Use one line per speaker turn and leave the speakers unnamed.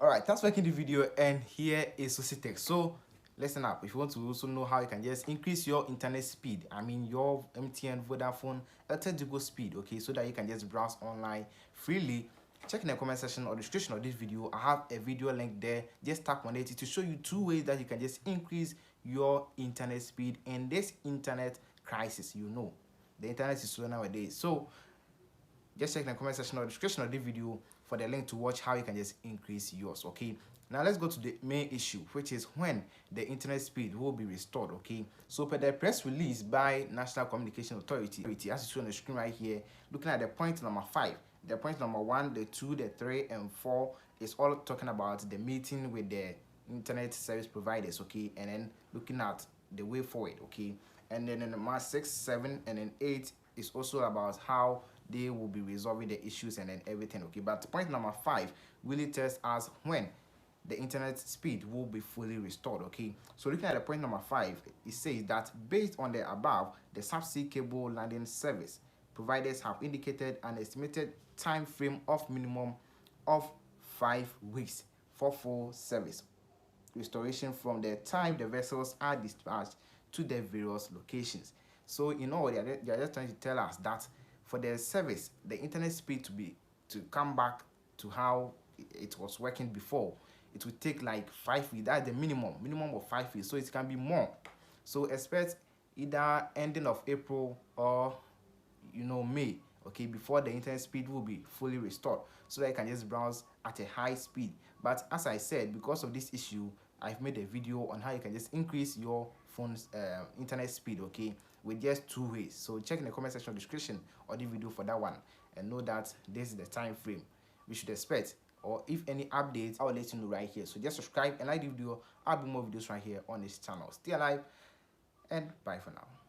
All right, thanks for making the video, and here is Susitech. So listen up. If you want to also know how you can just increase your internet speed, I mean your MTN, Vodafone, Airtel speed, okay, so that you can just browse online freely, check in the comment section or description of this video. I have a video link there. Just tap on it to show you 2 ways that you can just increase your internet speed in this internet crisis. You know, the internet is slow nowadays, so just check in the comment section or description of the video for the link to watch how you can just increase yours. Okay, now let's go to the main issue, which is when the internet speed will be restored. Okay, so per the press release by National Communication Authority, as you see on the screen right here, looking at the point number 5, the point number 1, the 2, the 3 and 4 is all talking about the meeting with the internet service providers. Okay, and then looking at the way forward. Okay, and then in number 6, 7 and then 8 is also about how they will be resolving the issues and then everything. Okay, but point number 5 really tells us when the internet speed will be fully restored. Okay, so looking at the point number 5, it says that based on the above, the subsea cable landing service providers have indicated an estimated time frame of minimum of 5 weeks for full service restoration from the time the vessels are dispatched to the various locations. So in all, they are just trying to tell us that for the service, the internet speed to come back to how it was working before, it will take like 5 weeks. That's the minimum of 5 weeks. So it can be more. So expect either ending of April or May, okay, before the internet speed will be fully restored, so that you can just browse at a high speed. But as I said, because of this issue, I've made a video on how you can just increase your phone's internet speed, okay, with just 2 ways. So check in the comment section description or the video for that one, and know that this is the time frame we should expect. Or if any updates, I'll let you know right here. So just subscribe and like the video. I'll be more videos right here on this channel. Stay alive and bye for now.